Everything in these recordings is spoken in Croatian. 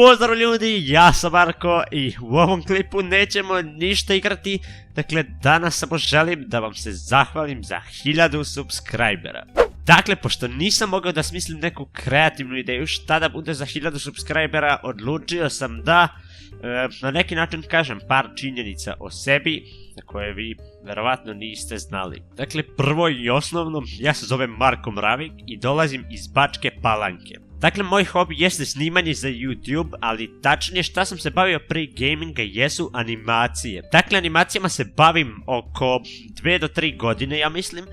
Pozdrav ljudi, ja sam Marko i u ovom klipu nećemo ništa igrati. Dakle, danas samo želim da vam se zahvalim za 1000 subscribera. Dakle, pošto nisam mogao da smislim neku kreativnu ideju šta da bude za 1000 subscribera, odlučio sam da na neki način kažem par činjenica o sebi za koje vi verovatno niste znali. Dakle, prvo i osnovno, ja se zovem Marko Mravik i dolazim iz Bačke Palanke. Dakle, moj hobi jeste snimanje za YouTube, ali tačnije šta sam se bavio prije gaminga jesu animacije. Dakle, animacijama se bavim oko 2 do 3 godine, ja mislim.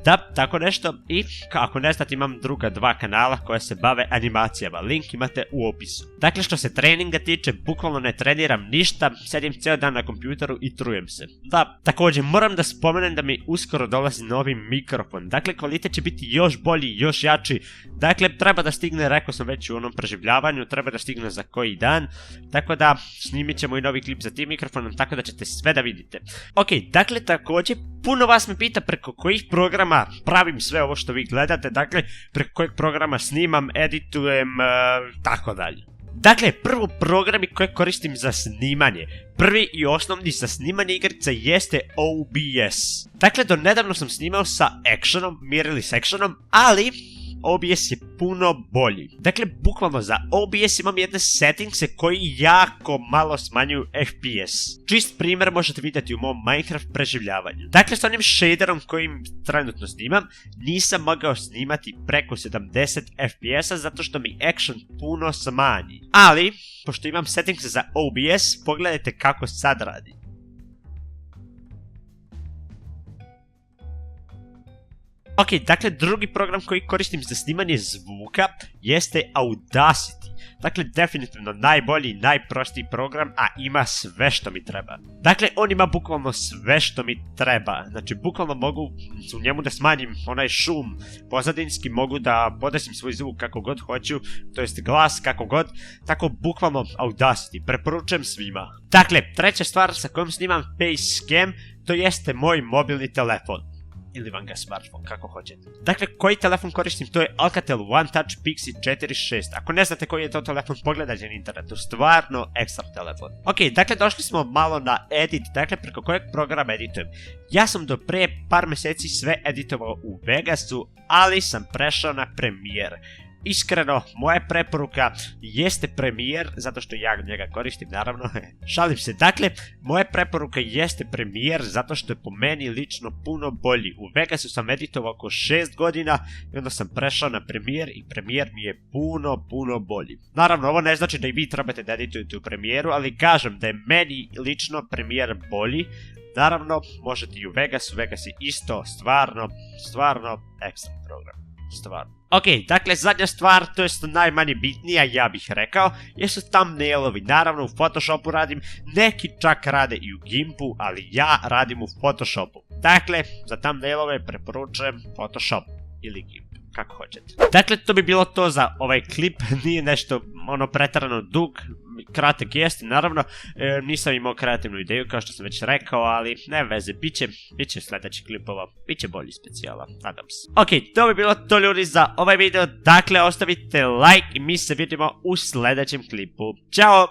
Da, tako nešto. I ako ne znate, imam druga 2 kanala koja se bave animacijama. Link imate u opisu. Dakle, što se treninga tiče, bukvalno ne treniram ništa. Sedim cijel dan na kompjuteru i trujem se. Da, također moram da spomenem da mi uskoro dolazi novi mikrofon. Dakle, kvalitet će biti još bolji, još jači. Dakle, treba da stigne, rekao sam već u onom preživljavanju, treba da stigne za koji dan. Tako da, snimit ćemo i novi klip za tim mikrofonom, tako da ćete sve da vidite. Ok, dakle, također, puno vas me pita preko kojih programa pravim sve ovo što vi gledate, dakle, preko kojeg programa snimam, editujem, tako dalje. Dakle, prvo programi koje koristim za snimanje, prvi i osnovni za snimanje igrica jeste OBS. Dakle, do nedavno sam snimao sa Actionom, Mirili s Actionom, ali OBS je puno bolji. Dakle, bukvalno za OBS imam jedne settingse koji jako malo smanjuju FPS. Čist primjer možete vidjeti u mom Minecraft preživljavanju. Dakle, s onim shaderom kojim trenutno snimam, nisam mogao snimati preko 70 FPS-a zato što mi Action puno smanji. Ali, pošto imam settingse za OBS, pogledajte kako sad radi. Ok, dakle, drugi program koji koristim za snimanje zvuka jeste Audacity. Dakle, definitivno najbolji, najprostiji program, a ima sve što mi treba. Dakle, on ima bukvalno sve što mi treba. Znači, bukvalno mogu u njemu da smanjim onaj šum pozadinski, mogu da podesim svoj zvuk kako god hoću, to jest glas kako god. Tako, bukvalno Audacity, preporučujem svima. Dakle, treća stvar sa kojom snimam Facecam, to jeste moj mobilni telefon. Ili vam ga smartphone, kako hoćete. Dakle, koji telefon koristim, to je Alcatel One Touch Pixi 4.6. Ako ne znate koji je to telefon, pogledajte na internetu, stvarno ekstra telefon. Ok, dakle, došli smo malo na edit, dakle, preko kojeg programa editujem. Ja sam do pre par mjeseci sve editovao u Vegasu, ali sam prešao na Premiere. Iskreno, moja preporuka jeste Premiere, zato što ja njega koristim, naravno, šalim se. Dakle, moja preporuka jeste Premiere, zato što je po meni lično puno bolji. U Vegasu sam editovao oko 6 godina i onda sam prešao na Premiere i Premiere mi je puno bolji. Naravno, ovo ne znači da i vi trebate da editujete u Premieru, ali kažem da je meni lično Premiere bolji. Naravno, možete i u Vegasu, Vegas je isto stvarno ekstra program. Stvarno. Ok, dakle, zadnja stvar, to jest najmanje bitnija, ja bih rekao, jesu thumbnailovi. Naravno, u Photoshopu radim, neki čak rade i u Gimpu, ali ja radim u Photoshopu. Dakle, za thumbnailove preporučujem Photoshop ili Gimp, kako hoćete. Dakle, to bi bilo to za ovaj klip, nije nešto pretarano dug, kratak jeste, naravno, nisam imao kreativnu ideju kao što sam već rekao, ali ne veze, bit će sljedeći klipova, bit će bolji specijala, nadam se. Ok, to bi bilo to ljudi za ovaj video, dakle ostavite like i mi se vidimo u sljedećem klipu. Ćao!